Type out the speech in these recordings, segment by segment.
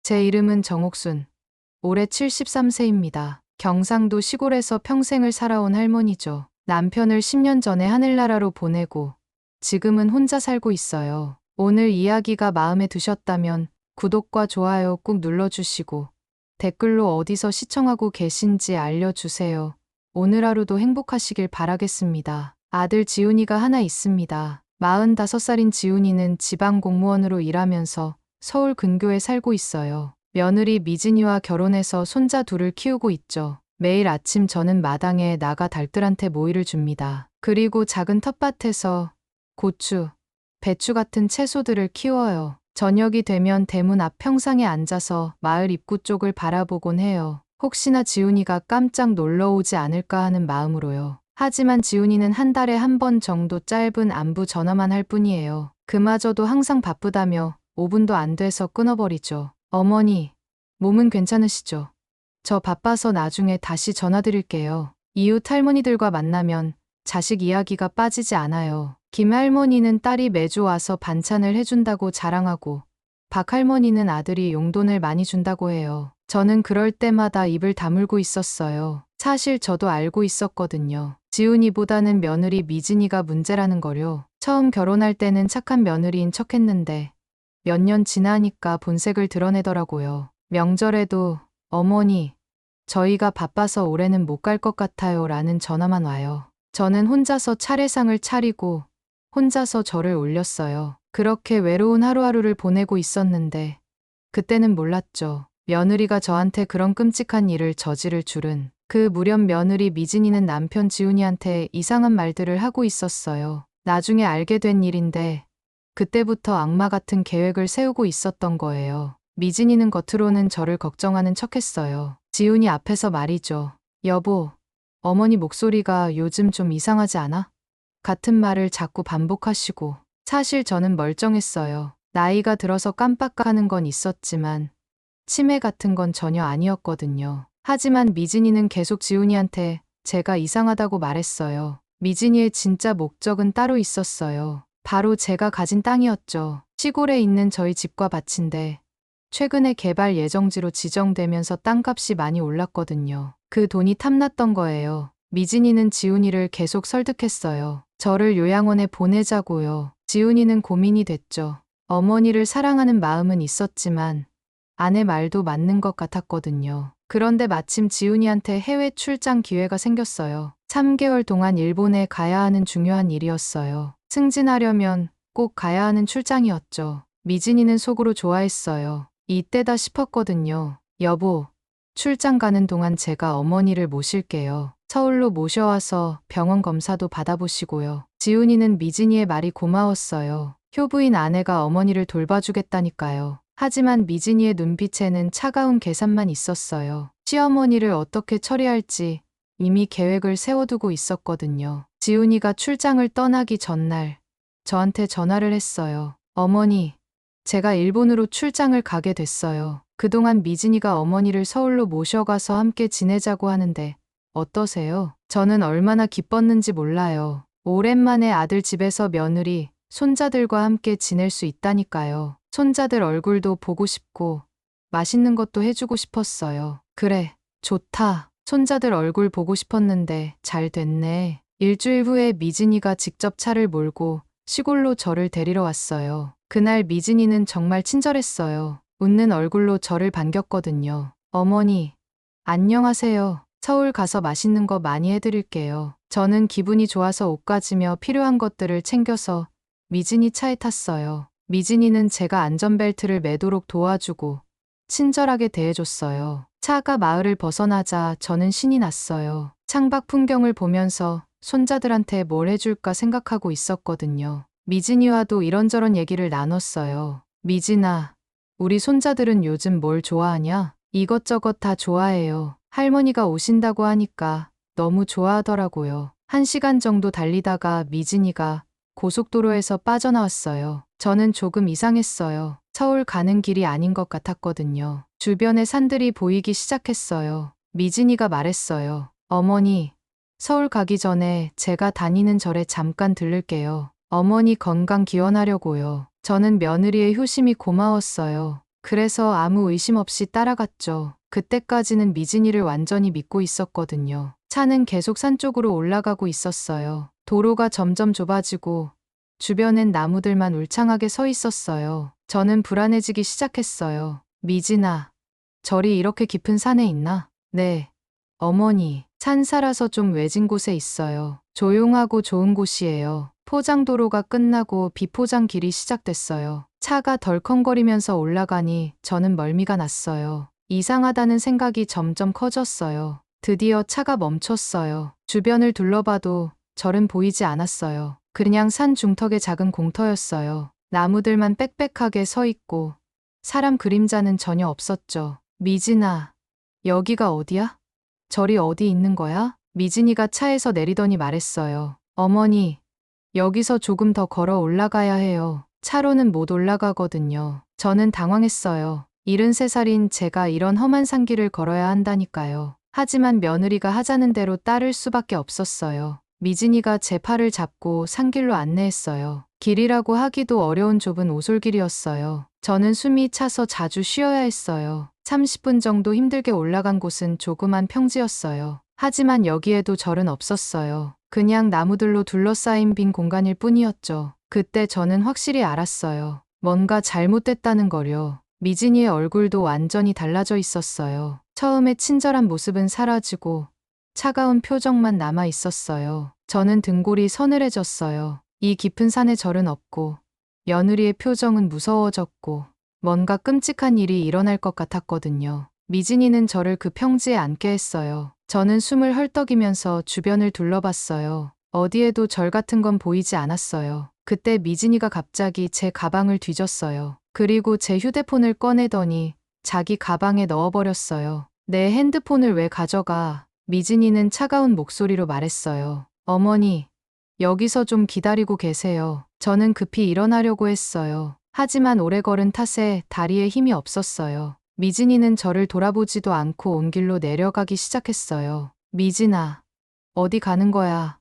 제 이름은 정옥순. 올해 73세입니다. 경상도 시골에서 평생을 살아온 할머니죠. 남편을 10년 전에 하늘나라로 보내고 지금은 혼자 살고 있어요. 오늘 이야기가 마음에 드셨다면 구독과 좋아요 꾹 눌러주시고 댓글로 어디서 시청하고 계신지 알려주세요. 오늘 하루도 행복하시길 바라겠습니다. 아들 지훈이가 하나 있습니다. 45살인 지훈이는 지방 공무원으로 일하면서 서울 근교에 살고 있어요. 며느리 미진이와 결혼해서 손자 둘을 키우고 있죠. 매일 아침 저는 마당에 나가 닭들한테 모이를 줍니다. 그리고 작은 텃밭에서 고추, 배추 같은 채소들을 키워요. 저녁이 되면 대문 앞 평상에 앉아서 마을 입구 쪽을 바라보곤 해요. 혹시나 지훈이가 깜짝 놀러오지 않을까 하는 마음으로요. 하지만 지훈이는 한 달에 한 번 정도 짧은 안부 전화만 할 뿐이에요. 그마저도 항상 바쁘다며 5분도 안 돼서 끊어버리죠. 어머니, 몸은 괜찮으시죠? 저 바빠서 나중에 다시 전화드릴게요. 이웃 할머니들과 만나면 자식 이야기가 빠지지 않아요. 김 할머니는 딸이 매주 와서 반찬을 해준다고 자랑하고 박 할머니는 아들이 용돈을 많이 준다고 해요. 저는 그럴 때마다 입을 다물고 있었어요. 사실 저도 알고 있었거든요. 지훈이보다는 며느리 미진이가 문제라는 거요. 처음 결혼할 때는 착한 며느리인 척했는데 몇 년 지나니까 본색을 드러내더라고요. 명절에도 어머니, 저희가 바빠서 올해는 못 갈 것 같아요 라는 전화만 와요. 저는 혼자서 차례상을 차리고 혼자서 절을 올렸어요. 그렇게 외로운 하루하루를 보내고 있었는데 그때는 몰랐죠. 며느리가 저한테 그런 끔찍한 일을 저지를 줄은. 그 무렵 며느리 미진이는 남편 지훈이한테 이상한 말들을 하고 있었어요. 나중에 알게 된 일인데 그때부터 악마 같은 계획을 세우고 있었던 거예요. 미진이는 겉으로는 저를 걱정하는 척했어요. 지훈이 앞에서 말이죠. 여보, 어머니 목소리가 요즘 좀 이상하지 않아? 같은 말을 자꾸 반복하시고. 사실 저는 멀쩡했어요. 나이가 들어서 깜빡하는 건 있었지만 치매 같은 건 전혀 아니었거든요. 하지만 미진이는 계속 지훈이한테 제가 이상하다고 말했어요. 미진이의 진짜 목적은 따로 있었어요. 바로 제가 가진 땅이었죠. 시골에 있는 저희 집과 밭인데 최근에 개발 예정지로 지정되면서 땅값이 많이 올랐거든요. 그 돈이 탐났던 거예요. 미진이는 지훈이를 계속 설득했어요. 저를 요양원에 보내자고요. 지훈이는 고민이 됐죠. 어머니를 사랑하는 마음은 있었지만 아내 말도 맞는 것 같았거든요. 그런데 마침 지훈이한테 해외 출장 기회가 생겼어요. 3개월 동안 일본에 가야 하는 중요한 일이었어요. 승진하려면 꼭 가야 하는 출장이었죠. 미진이는 속으로 좋아했어요. 이때다 싶었거든요. 여보, 출장 가는 동안 제가 어머니를 모실게요. 서울로 모셔와서 병원 검사도 받아보시고요. 지훈이는 미진이의 말이 고마웠어요. 효부인 아내가 어머니를 돌봐주겠다니까요. 하지만 미진이의 눈빛에는 차가운 계산만 있었어요. 시어머니를 어떻게 처리할지 이미 계획을 세워두고 있었거든요. 지훈이가 출장을 떠나기 전날 저한테 전화를 했어요. 어머니, 제가 일본으로 출장을 가게 됐어요. 그동안 미진이가 어머니를 서울로 모셔가서 함께 지내자고 하는데 어떠세요? 저는 얼마나 기뻤는지 몰라요. 오랜만에 아들 집에서 며느리, 손자들과 함께 지낼 수 있다니까요. 손자들 얼굴도 보고 싶고 맛있는 것도 해주고 싶었어요. 그래, 좋다. 손자들 얼굴 보고 싶었는데 잘 됐네. 일주일 후에 미진이가 직접 차를 몰고 시골로 저를 데리러 왔어요. 그날 미진이는 정말 친절했어요. 웃는 얼굴로 저를 반겼거든요. 어머니, 안녕하세요. 서울 가서 맛있는 거 많이 해드릴게요. 저는 기분이 좋아서 옷 가지며 필요한 것들을 챙겨서 미진이 차에 탔어요. 미진이는 제가 안전벨트를 매도록 도와주고 친절하게 대해줬어요. 차가 마을을 벗어나자 저는 신이 났어요. 창밖 풍경을 보면서 손자들한테 뭘 해줄까 생각하고 있었거든요. 미진이와도 이런저런 얘기를 나눴어요. 미진아, 우리 손자들은 요즘 뭘 좋아하냐? 이것저것 다 좋아해요. 할머니가 오신다고 하니까 너무 좋아하더라고요. 1시간 정도 달리다가 미진이가 고속도로에서 빠져나왔어요. 저는 조금 이상했어요. 서울 가는 길이 아닌 것 같았거든요. 주변에 산들이 보이기 시작했어요. 미진이가 말했어요. 어머니, 서울 가기 전에 제가 다니는 절에 잠깐 들를게요. 어머니 건강 기원하려고요. 저는 며느리의 효심이 고마웠어요. 그래서 아무 의심 없이 따라갔죠. 그때까지는 미진이를 완전히 믿고 있었거든요. 차는 계속 산 쪽으로 올라가고 있었어요. 도로가 점점 좁아지고 주변엔 나무들만 울창하게 서 있었어요. 저는 불안해지기 시작했어요. 미진아, 절이 이렇게 깊은 산에 있나? 네. 어머니, 산사라서 좀 외진 곳에 있어요. 조용하고 좋은 곳이에요. 포장도로가 끝나고 비포장 길이 시작됐어요. 차가 덜컹거리면서 올라가니 저는 멀미가 났어요. 이상하다는 생각이 점점 커졌어요. 드디어 차가 멈췄어요. 주변을 둘러봐도 절은 보이지 않았어요. 그냥 산 중턱의 작은 공터였어요. 나무들만 빽빽하게 서 있고 사람 그림자는 전혀 없었죠. 미진아, 여기가 어디야? 절이 어디 있는 거야? 미진이가 차에서 내리더니 말했어요. 어머니, 여기서 조금 더 걸어 올라가야 해요. 차로는 못 올라가거든요. 저는 당황했어요. 73살인 제가 이런 험한 산길을 걸어야 한다니까요. 하지만 며느리가 하자는 대로 따를 수밖에 없었어요. 미진이가 제 팔을 잡고 산길로 안내했어요. 길이라고 하기도 어려운 좁은 오솔길이었어요. 저는 숨이 차서 자주 쉬어야 했어요. 30분 정도 힘들게 올라간 곳은 조그만 평지였어요. 하지만 여기에도 절은 없었어요. 그냥 나무들로 둘러싸인 빈 공간일 뿐이었죠. 그때 저는 확실히 알았어요. 뭔가 잘못됐다는 거요. 미진이의 얼굴도 완전히 달라져 있었어요. 처음에 친절한 모습은 사라지고 차가운 표정만 남아 있었어요. 저는 등골이 서늘해졌어요. 이 깊은 산에 절은 없고 며느리의 표정은 무서워졌고 뭔가 끔찍한 일이 일어날 것 같았거든요. 미진이는 저를 그 평지에 앉게 했어요. 저는 숨을 헐떡이면서 주변을 둘러봤어요. 어디에도 절 같은 건 보이지 않았어요. 그때 미진이가 갑자기 제 가방을 뒤졌어요. 그리고 제 휴대폰을 꺼내더니 자기 가방에 넣어버렸어요. 내 핸드폰을 왜 가져가? 미진이는 차가운 목소리로 말했어요. 어머니, 여기서 좀 기다리고 계세요. 저는 급히 일어나려고 했어요. 하지만 오래 걸은 탓에 다리에 힘이 없었어요. 미진이는 저를 돌아보지도 않고 온 길로 내려가기 시작했어요. 미진아, 어디 가는 거야?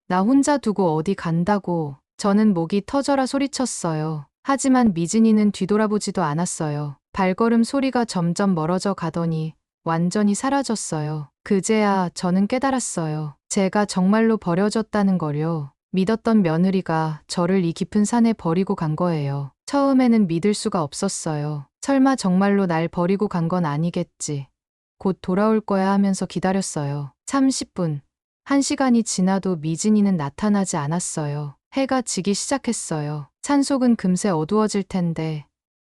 나 혼자 두고 어디 간다고. 저는 목이 터져라 소리쳤어요. 하지만 미진이는 뒤돌아보지도 않았어요. 발걸음 소리가 점점 멀어져 가더니 완전히 사라졌어요. 그제야 저는 깨달았어요. 제가 정말로 버려졌다는 거요. 믿었던 며느리가 저를 이 깊은 산에 버리고 간 거예요. 처음에는 믿을 수가 없었어요. 설마 정말로 날 버리고 간 건 아니겠지. 곧 돌아올 거야 하면서 기다렸어요. 30분, 1시간이 지나도 미진이는 나타나지 않았어요. 해가 지기 시작했어요. 산속은 금세 어두워질 텐데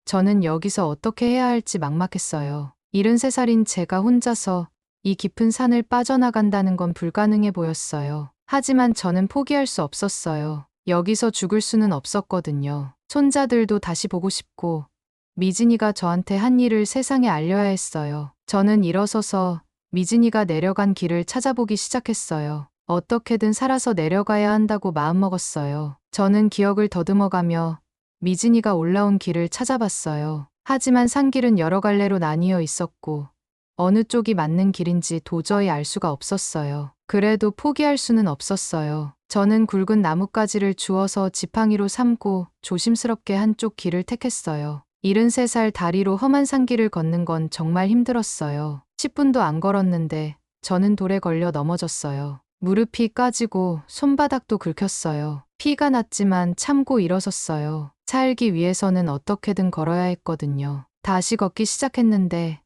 저는 여기서 어떻게 해야 할지 막막했어요. 73살인 제가 혼자서 이 깊은 산을 빠져나간다는 건 불가능해 보였어요. 하지만 저는 포기할 수 없었어요. 여기서 죽을 수는 없었거든요. 손자들도 다시 보고 싶고 미진이가 저한테 한 일을 세상에 알려야 했어요. 저는 일어서서 미진이가 내려간 길을 찾아보기 시작했어요. 어떻게든 살아서 내려가야 한다고 마음먹었어요. 저는 기억을 더듬어가며 미진이가 올라온 길을 찾아봤어요. 하지만 산길은 여러 갈래로 나뉘어 있었고 어느 쪽이 맞는 길인지 도저히 알 수가 없었어요. 그래도 포기할 수는 없었어요. 저는 굵은 나뭇가지를 주워서 지팡이로 삼고 조심스럽게 한쪽 길을 택했어요. 73살 다리로 험한 산길을 걷는 건 정말 힘들었어요. 10분도 안 걸었는데 저는 돌에 걸려 넘어졌어요. 무릎이 까지고 손바닥도 긁혔어요. 피가 났지만 참고 일어섰어요. 살기 위해서는 어떻게든 걸어야 했거든요. 다시 걷기 시작했는데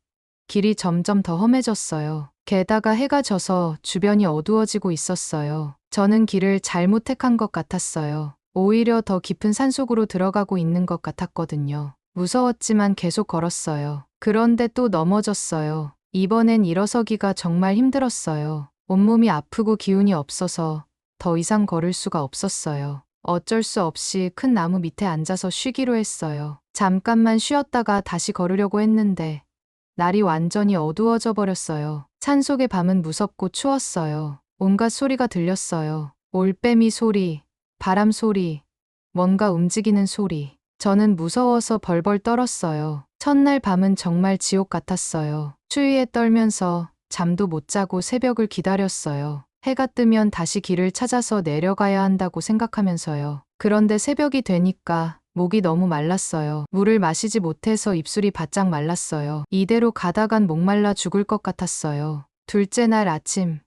길이 점점 더 험해졌어요. 게다가 해가 져서 주변이 어두워지고 있었어요. 저는 길을 잘못 택한 것 같았어요. 오히려 더 깊은 산속으로 들어가고 있는 것 같았거든요. 무서웠지만 계속 걸었어요. 그런데 또 넘어졌어요. 이번엔 일어서기가 정말 힘들었어요. 온몸이 아프고 기운이 없어서 더 이상 걸을 수가 없었어요. 어쩔 수 없이 큰 나무 밑에 앉아서 쉬기로 했어요. 잠깐만 쉬었다가 다시 걸으려고 했는데 날이 완전히 어두워져 버렸어요. 산속의 밤은 무섭고 추웠어요. 온갖 소리가 들렸어요. 올빼미 소리, 바람 소리, 뭔가 움직이는 소리. 저는 무서워서 벌벌 떨었어요. 첫날 밤은 정말 지옥 같았어요. 추위에 떨면서 잠도 못 자고 새벽을 기다렸어요. 해가 뜨면 다시 길을 찾아서 내려가야 한다고 생각하면서요. 그런데 새벽이 되니까 목이 너무 말랐어요. 물을 마시지 못해서 입술이 바짝 말랐어요. 이대로 가다간 목말라 죽을 것 같았어요. 둘째 날 아침,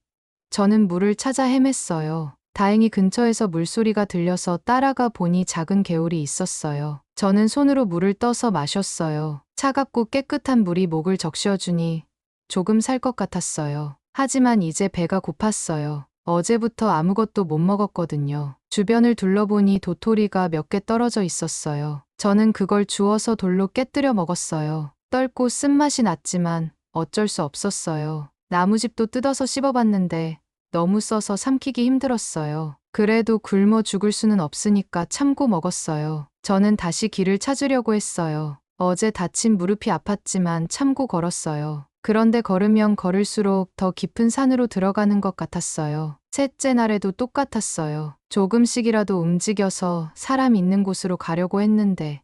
저는 물을 찾아 헤맸어요. 다행히 근처에서 물소리가 들려서 따라가 보니 작은 개울이 있었어요. 저는 손으로 물을 떠서 마셨어요. 차갑고 깨끗한 물이 목을 적셔주니 조금 살 것 같았어요. 하지만 이제 배가 고팠어요. 어제부터 아무것도 못 먹었거든요. 주변을 둘러보니 도토리가 몇 개 떨어져 있었어요. 저는 그걸 주워서 돌로 깨뜨려 먹었어요. 떫고 쓴맛이 났지만 어쩔 수 없었어요. 나무집도 뜯어서 씹어봤는데 너무 써서 삼키기 힘들었어요. 그래도 굶어 죽을 수는 없으니까 참고 먹었어요. 저는 다시 길을 찾으려고 했어요. 어제 다친 무릎이 아팠지만 참고 걸었어요. 그런데 걸으면 걸을수록 더 깊은 산으로 들어가는 것 같았어요. 셋째 날에도 똑같았어요. 조금씩이라도 움직여서 사람 있는 곳으로 가려고 했는데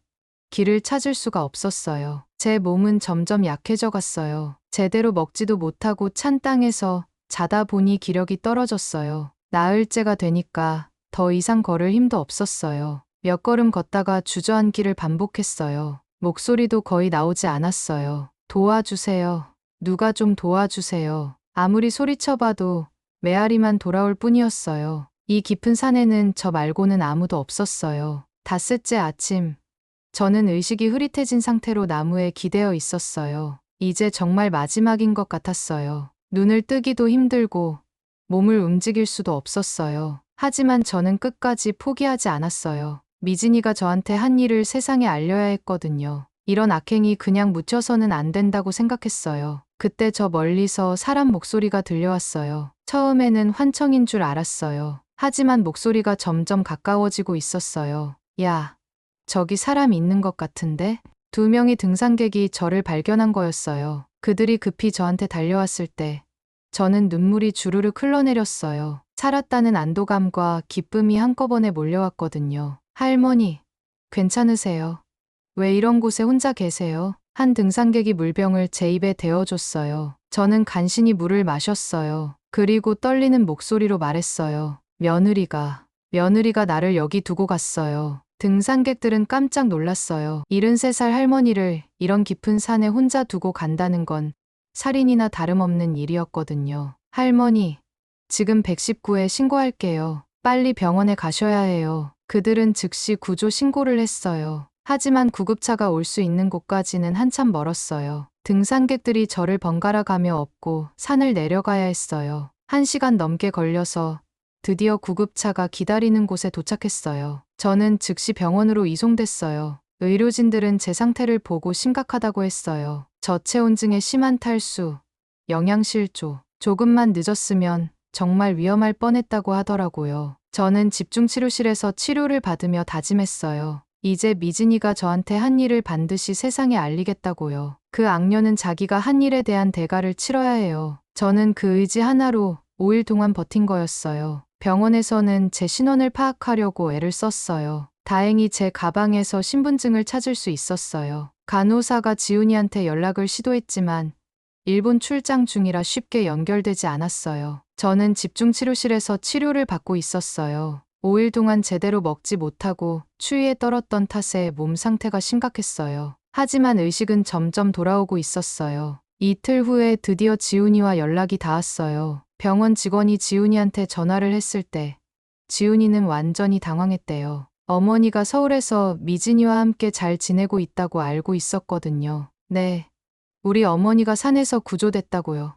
길을 찾을 수가 없었어요. 제 몸은 점점 약해져 갔어요. 제대로 먹지도 못하고 찬 땅에서 자다 보니 기력이 떨어졌어요. 나흘째가 되니까 더 이상 걸을 힘도 없었어요. 몇 걸음 걷다가 주저앉기를 반복했어요. 목소리도 거의 나오지 않았어요. 도와주세요. 누가 좀 도와주세요. 아무리 소리쳐봐도 메아리만 돌아올 뿐이었어요. 이 깊은 산에는 저 말고는 아무도 없었어요. 닷새째 아침, 저는 의식이 흐릿해진 상태로 나무에 기대어 있었어요. 이제 정말 마지막인 것 같았어요. 눈을 뜨기도 힘들고 몸을 움직일 수도 없었어요. 하지만 저는 끝까지 포기하지 않았어요. 미진이가 저한테 한 일을 세상에 알려야 했거든요. 이런 악행이 그냥 묻혀서는 안 된다고 생각했어요. 그때 저 멀리서 사람 목소리가 들려왔어요. 처음에는 환청인 줄 알았어요. 하지만 목소리가 점점 가까워지고 있었어요. 야, 저기 사람 있는 것 같은데? 두 명의 등산객이 저를 발견한 거였어요. 그들이 급히 저한테 달려왔을 때 저는 눈물이 주르륵 흘러내렸어요. 살았다는 안도감과 기쁨이 한꺼번에 몰려왔거든요. 할머니, 괜찮으세요? 왜 이런 곳에 혼자 계세요? 한 등산객이 물병을 제 입에 대어줬어요. 저는 간신히 물을 마셨어요. 그리고 떨리는 목소리로 말했어요. 며느리가 나를 여기 두고 갔어요. 등산객들은 깜짝 놀랐어요. 73살 할머니를 이런 깊은 산에 혼자 두고 간다는 건 살인이나 다름없는 일이었거든요. 할머니, 지금 119에 신고할게요. 빨리 병원에 가셔야 해요. 그들은 즉시 구조 신고를 했어요. 하지만 구급차가 올 수 있는 곳까지는 한참 멀었어요. 등산객들이 저를 번갈아 가며 업고 산을 내려가야 했어요. 1시간 넘게 걸려서 드디어 구급차가 기다리는 곳에 도착했어요. 저는 즉시 병원으로 이송됐어요. 의료진들은 제 상태를 보고 심각하다고 했어요. 저체온증에 심한 탈수, 영양실조, 조금만 늦었으면 정말 위험할 뻔했다고 하더라고요. 저는 집중치료실에서 치료를 받으며 다짐했어요. 이제 미진이가 저한테 한 일을 반드시 세상에 알리겠다고요. 그 악녀는 자기가 한 일에 대한 대가를 치러야 해요. 저는 그 의지 하나로 5일 동안 버틴 거였어요. 병원에서는 제 신원을 파악하려고 애를 썼어요. 다행히 제 가방에서 신분증을 찾을 수 있었어요. 간호사가 지훈이한테 연락을 시도했지만 일본 출장 중이라 쉽게 연결되지 않았어요. 저는 집중치료실에서 치료를 받고 있었어요. 5일 동안 제대로 먹지 못하고 추위에 떨었던 탓에 몸 상태가 심각했어요. 하지만 의식은 점점 돌아오고 있었어요. 이틀 후에 드디어 지훈이와 연락이 닿았어요. 병원 직원이 지훈이한테 전화를 했을 때 지훈이는 완전히 당황했대요. 어머니가 서울에서 미진이와 함께 잘 지내고 있다고 알고 있었거든요. 네, 우리 어머니가 산에서 구조됐다고요.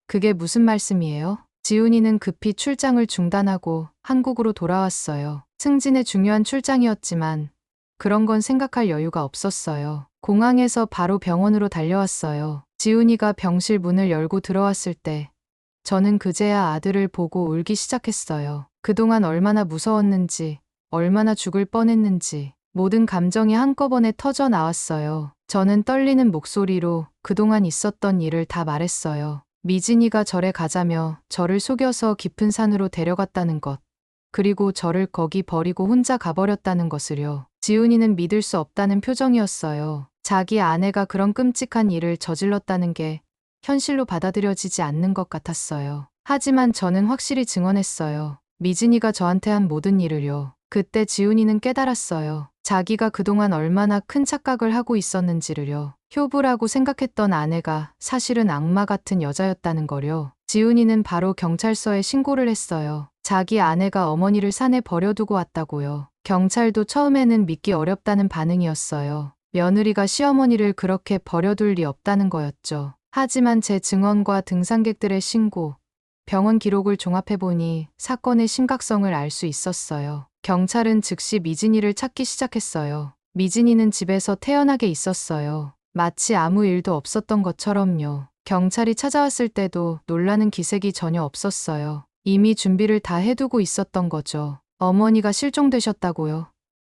그게 무슨 말씀이에요? 지훈이는 급히 출장을 중단하고 한국으로 돌아왔어요. 승진의 중요한 출장이었지만 그런 건 생각할 여유가 없었어요. 공항에서 바로 병원으로 달려왔어요. 지훈이가 병실 문을 열고 들어왔을 때 저는 그제야 아들을 보고 울기 시작했어요. 그동안 얼마나 무서웠는지, 얼마나 죽을 뻔했는지 모든 감정이 한꺼번에 터져 나왔어요. 저는 떨리는 목소리로 그동안 있었던 일을 다 말했어요. 미진이가 절에 가자며 저를 속여서 깊은 산으로 데려갔다는 것, 그리고 저를 거기 버리고 혼자 가버렸다는 것을요. 지훈이는 믿을 수 없다는 표정이었어요. 자기 아내가 그런 끔찍한 일을 저질렀다는 게 현실로 받아들여지지 않는 것 같았어요. 하지만 저는 확실히 증언했어요. 미진이가 저한테 한 모든 일을요. 그때 지훈이는 깨달았어요. 자기가 그동안 얼마나 큰 착각을 하고 있었는지를요. 효부라고 생각했던 아내가 사실은 악마 같은 여자였다는 거요. 지훈이는 바로 경찰서에 신고를 했어요. 자기 아내가 어머니를 산에 버려두고 왔다고요. 경찰도 처음에는 믿기 어렵다는 반응이었어요. 며느리가 시어머니를 그렇게 버려둘 리 없다는 거였죠. 하지만 제 증언과 등산객들의 신고, 병원 기록을 종합해보니 사건의 심각성을 알 수 있었어요. 경찰은 즉시 미진이를 찾기 시작했어요. 미진이는 집에서 태연하게 있었어요. 마치 아무 일도 없었던 것처럼요. 경찰이 찾아왔을 때도 놀라는 기색이 전혀 없었어요. 이미 준비를 다 해두고 있었던 거죠. 어머니가 실종되셨다고요?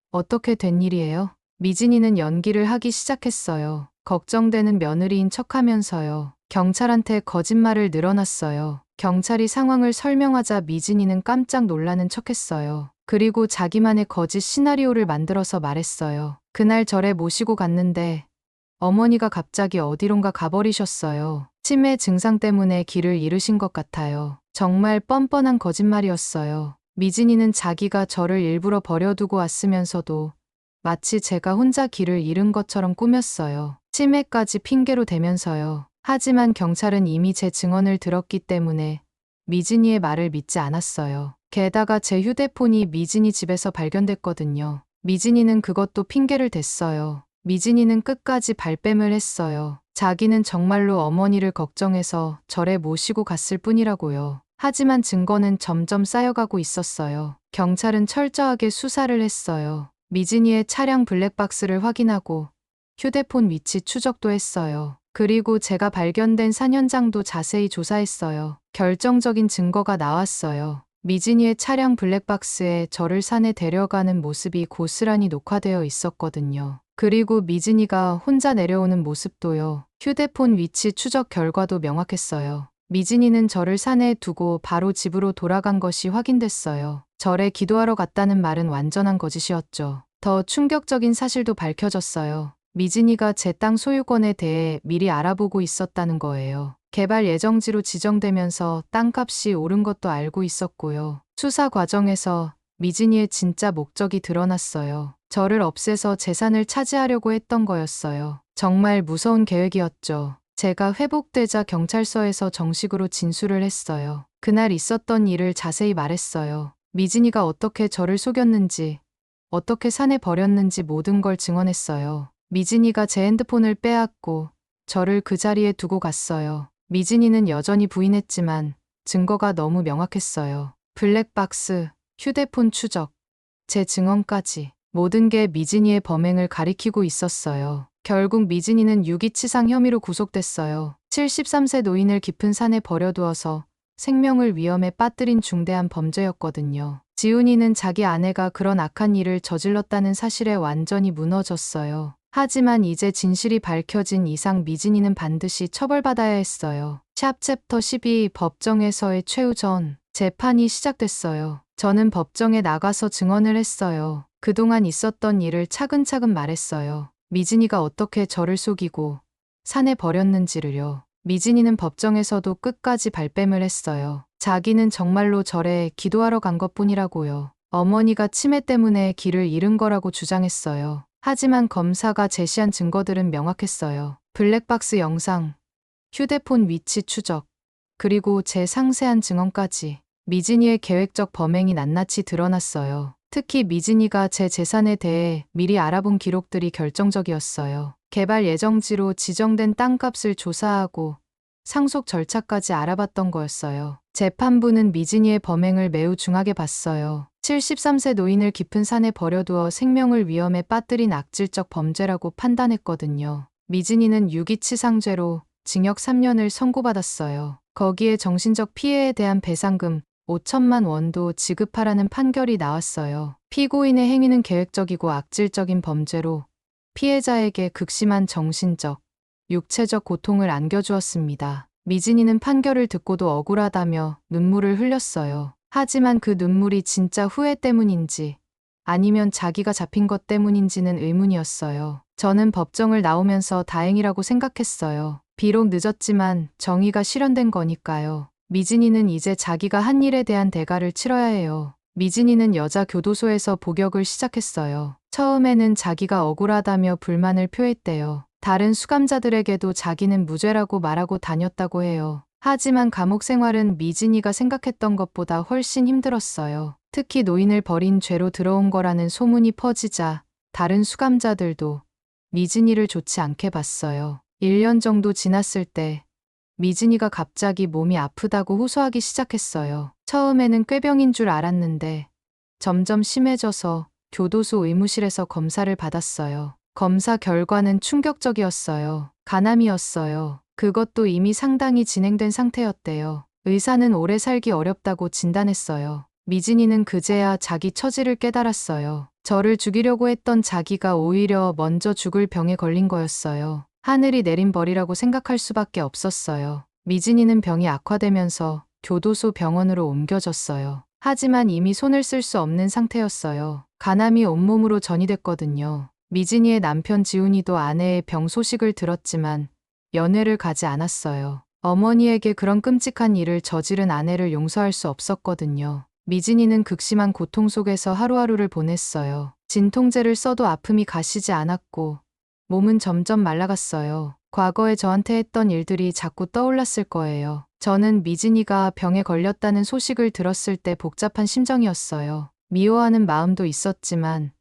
어떻게 된 일이에요? 미진이는 연기를 하기 시작했어요. 걱정되는 며느리인 척하면서요. 경찰한테 거짓말을 늘어놨어요. 경찰이 상황을 설명하자 미진이는 깜짝 놀라는 척했어요. 그리고 자기만의 거짓 시나리오를 만들어서 말했어요. 그날 절에 모시고 갔는데 어머니가 갑자기 어디론가 가버리셨어요. 치매 증상 때문에 길을 잃으신 것 같아요. 정말 뻔뻔한 거짓말이었어요. 미진이는 자기가 저를 일부러 버려두고 왔으면서도 마치 제가 혼자 길을 잃은 것처럼 꾸몄어요. 치매까지 핑계로 대면서요. 하지만 경찰은 이미 제 증언을 들었기 때문에 미진이의 말을 믿지 않았어요. 게다가 제 휴대폰이 미진이 집에서 발견됐거든요. 미진이는 그것도 핑계를 댔어요. 미진이는 끝까지 발뺌을 했어요. 자기는 정말로 어머니를 걱정해서 절에 모시고 갔을 뿐이라고요. 하지만 증거는 점점 쌓여가고 있었어요. 경찰은 철저하게 수사를 했어요. 미진이의 차량 블랙박스를 확인하고 휴대폰 위치 추적도 했어요. 그리고 제가 발견된 산 현장도 자세히 조사했어요. 결정적인 증거가 나왔어요. 미진이의 차량 블랙박스에 저를 산에 데려가는 모습이 고스란히 녹화되어 있었거든요. 그리고 미진이가 혼자 내려오는 모습도요. 휴대폰 위치 추적 결과도 명확했어요. 미진이는 저를 산에 두고 바로 집으로 돌아간 것이 확인됐어요. 절에 기도하러 갔다는 말은 완전한 거짓이었죠. 더 충격적인 사실도 밝혀졌어요. 미진이가 제 땅 소유권에 대해 미리 알아보고 있었다는 거예요. 개발 예정지로 지정되면서 땅값이 오른 것도 알고 있었고요. 수사 과정에서 미진이의 진짜 목적이 드러났어요. 저를 없애서 재산을 차지하려고 했던 거였어요. 정말 무서운 계획이었죠. 제가 회복되자 경찰서에서 정식으로 진술을 했어요. 그날 있었던 일을 자세히 말했어요. 미진이가 어떻게 저를 속였는지, 어떻게 산에 버렸는지 모든 걸 증언했어요. 미진이가 제 핸드폰을 빼앗고 저를 그 자리에 두고 갔어요. 미진이는 여전히 부인했지만 증거가 너무 명확했어요. 블랙박스, 휴대폰 추적, 제 증언까지 모든 게 미진이의 범행을 가리키고 있었어요. 결국 미진이는 유기치상 혐의로 구속됐어요. 73세 노인을 깊은 산에 버려두어서 생명을 위험에 빠뜨린 중대한 범죄였거든요. 지훈이는 자기 아내가 그런 악한 일을 저질렀다는 사실에 완전히 무너졌어요. 하지만 이제 진실이 밝혀진 이상 미진이는 반드시 처벌받아야 했어요. 샵챕터 12 법정에서의 최후 전 재판이 시작됐어요. 저는 법정에 나가서 증언을 했어요. 그동안 있었던 일을 차근차근 말했어요. 미진이가 어떻게 저를 속이고 산에 버렸는지를요. 미진이는 법정에서도 끝까지 발뺌을 했어요. 자기는 정말로 절에 기도하러 간 것뿐이라고요. 어머니가 치매 때문에 길을 잃은 거라고 주장했어요. 하지만 검사가 제시한 증거들은 명확했어요. 블랙박스 영상, 휴대폰 위치 추적, 그리고 제 상세한 증언까지. 미진이의 계획적 범행이 낱낱이 드러났어요. 특히 미진이가 제 재산에 대해 미리 알아본 기록들이 결정적이었어요. 개발 예정지로 지정된 땅값을 조사하고 상속 절차까지 알아봤던 거였어요. 재판부는 미진이의 범행을 매우 중하게 봤어요. 73세 노인을 깊은 산에 버려두어 생명을 위험에 빠뜨린 악질적 범죄라고 판단했거든요. 미진이는 유기치상죄로 징역 3년을 선고받았어요. 거기에 정신적 피해에 대한 배상금 5천만 원도 지급하라는 판결이 나왔어요. 피고인의 행위는 계획적이고 악질적인 범죄로 피해자에게 극심한 정신적, 육체적 고통을 안겨주었습니다. 미진이는 판결을 듣고도 억울하다며 눈물을 흘렸어요. 하지만 그 눈물이 진짜 후회 때문인지 아니면 자기가 잡힌 것 때문인지는 의문이었어요. 저는 법정을 나오면서 다행이라고 생각했어요. 비록 늦었지만 정의가 실현된 거니까요. 미진이는 이제 자기가 한 일에 대한 대가를 치러야 해요. 미진이는 여자 교도소에서 복역을 시작했어요. 처음에는 자기가 억울하다며 불만을 표했대요. 다른 수감자들에게도 자기는 무죄라고 말하고 다녔다고 해요. 하지만 감옥 생활은 미진이가 생각했던 것보다 훨씬 힘들었어요. 특히 노인을 버린 죄로 들어온 거라는 소문이 퍼지자 다른 수감자들도 미진이를 좋지 않게 봤어요. 1년 정도 지났을 때 미진이가 갑자기 몸이 아프다고 호소하기 시작했어요. 처음에는 꾀병인 줄 알았는데 점점 심해져서 교도소 의무실에서 검사를 받았어요. 검사 결과는 충격적이었어요. 간암이었어요. 그것도 이미 상당히 진행된 상태였대요. 의사는 오래 살기 어렵다고 진단했어요. 미진이는 그제야 자기 처지를 깨달았어요. 저를 죽이려고 했던 자기가 오히려 먼저 죽을 병에 걸린 거였어요. 하늘이 내린 벌이라고 생각할 수밖에 없었어요. 미진이는 병이 악화되면서 교도소 병원으로 옮겨졌어요. 하지만 이미 손을 쓸 수 없는 상태였어요. 간암이 온몸으로 전이됐거든요. 미진이의 남편 지훈이도 아내의 병 소식을 들었지만 면회를 가지 않았어요. 어머니에게 그런 끔찍한 일을 저지른 아내를 용서할 수 없었거든요. 미진이는 극심한 고통 속에서 하루하루를 보냈어요. 진통제를 써도 아픔이 가시지 않았고 몸은 점점 말라갔어요. 과거에 저한테 했던 일들이 자꾸 떠올랐을 거예요. 저는 미진이가 병에 걸렸다는 소식을 들었을 때 복잡한 심정이었어요. 미워하는 마음도 있었지만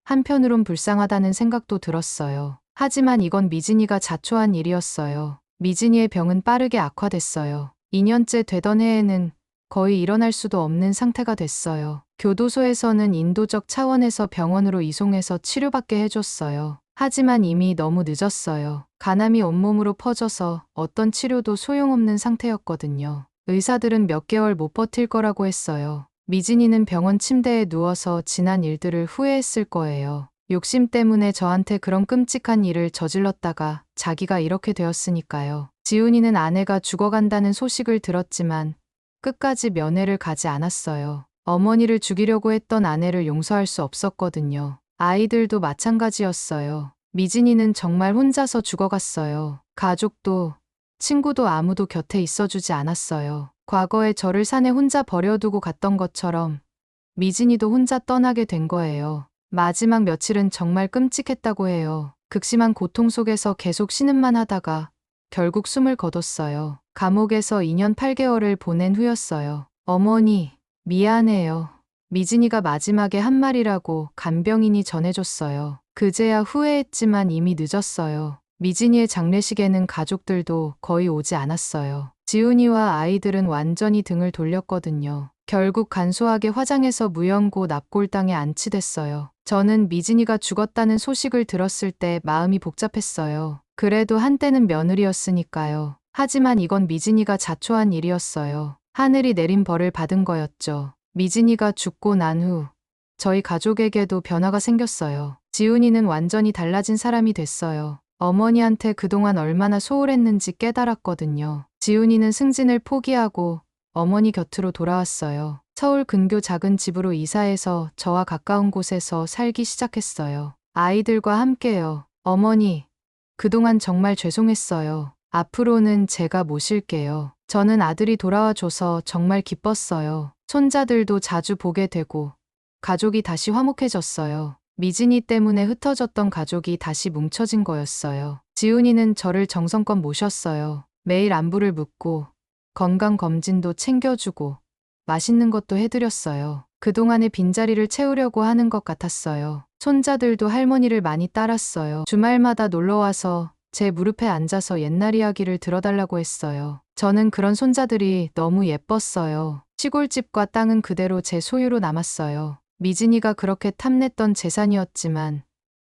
한편으론 불쌍하다는 생각도 들었어요. 하지만 이건 미진이가 자초한 일이었어요. 미진이의 병은 빠르게 악화됐어요. 2년째 되던 해에는 거의 일어날 수도 없는 상태가 됐어요. 교도소에서는 인도적 차원에서 병원으로 이송해서 치료받게 해줬어요. 하지만 이미 너무 늦었어요. 간암이 온몸으로 퍼져서 어떤 치료도 소용없는 상태였거든요. 의사들은 몇 개월 못 버틸 거라고 했어요. 미진이는 병원 침대에 누워서 지난 일들을 후회했을 거예요. 욕심 때문에 저한테 그런 끔찍한 일을 저질렀다가 자기가 이렇게 되었으니까요. 지훈이는 아내가 죽어간다는 소식을 들었지만 끝까지 면회를 가지 않았어요. 어머니를 죽이려고 했던 아내를 용서할 수 없었거든요. 아이들도 마찬가지였어요. 미진이는 정말 혼자서 죽어갔어요. 가족도 친구도 아무도 곁에 있어주지 않았어요. 과거에 저를 산에 혼자 버려두고 갔던 것처럼 미진이도 혼자 떠나게 된 거예요. 마지막 며칠은 정말 끔찍했다고 해요. 극심한 고통 속에서 계속 신음만 하다가 결국 숨을 거뒀어요. 감옥에서 2년 8개월을 보낸 후였어요. 어머니, 미안해요. 미진이가 마지막에 한 말이라고 간병인이 전해줬어요. 그제야 후회했지만 이미 늦었어요. 미진이의 장례식에는 가족들도 거의 오지 않았어요. 지훈이와 아이들은 완전히 등을 돌렸거든요. 결국 간소하게 화장해서 무연고 납골당에 안치됐어요. 저는 미진이가 죽었다는 소식을 들었을 때 마음이 복잡했어요. 그래도 한때는 며느리였으니까요. 하지만 이건 미진이가 자초한 일이었어요. 하늘이 내린 벌을 받은 거였죠. 미진이가 죽고 난 후 저희 가족에게도 변화가 생겼어요. 지훈이는 완전히 달라진 사람이 됐어요. 어머니한테 그동안 얼마나 소홀했는지 깨달았거든요. 지훈이는 승진을 포기하고 어머니 곁으로 돌아왔어요. 서울 근교 작은 집으로 이사해서 저와 가까운 곳에서 살기 시작했어요. 아이들과 함께요. 어머니, 그동안 정말 죄송했어요. 앞으로는 제가 모실게요. 저는 아들이 돌아와줘서 정말 기뻤어요. 손자들도 자주 보게 되고 가족이 다시 화목해졌어요. 미진이 때문에 흩어졌던 가족이 다시 뭉쳐진 거였어요. 지훈이는 저를 정성껏 모셨어요. 매일 안부를 묻고 건강검진도 챙겨주고 맛있는 것도 해드렸어요. 그동안의 빈자리를 채우려고 하는 것 같았어요. 손자들도 할머니를 많이 따랐어요. 주말마다 놀러와서 제 무릎에 앉아서 옛날 이야기를 들어달라고 했어요. 저는 그런 손자들이 너무 예뻤어요. 시골집과 땅은 그대로 제 소유로 남았어요. 미진이가 그렇게 탐냈던 재산이었지만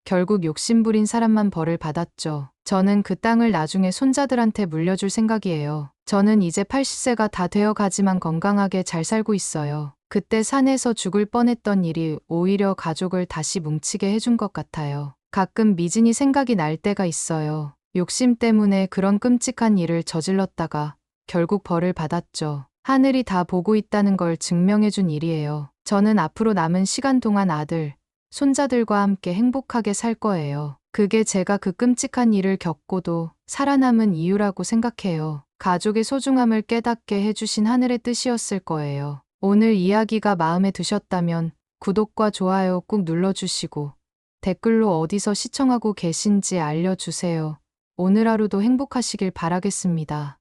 결국 욕심부린 사람만 벌을 받았죠. 저는 그 땅을 나중에 손자들한테 물려줄 생각이에요. 저는 이제 80세가 다 되어 가지만 건강하게 잘 살고 있어요. 그때 산에서 죽을 뻔했던 일이 오히려 가족을 다시 뭉치게 해준 것 같아요. 가끔 미진이 생각이 날 때가 있어요. 욕심 때문에 그런 끔찍한 일을 저질렀다가 결국 벌을 받았죠. 하늘이 다 보고 있다는 걸 증명해준 일이에요. 저는 앞으로 남은 시간 동안 아들, 손자들과 함께 행복하게 살 거예요. 그게 제가 그 끔찍한 일을 겪고도 살아남은 이유라고 생각해요. 가족의 소중함을 깨닫게 해주신 하늘의 뜻이었을 거예요. 오늘 이야기가 마음에 드셨다면 구독과 좋아요 꾹 눌러주시고 댓글로 어디서 시청하고 계신지 알려주세요. 오늘 하루도 행복하시길 바라겠습니다.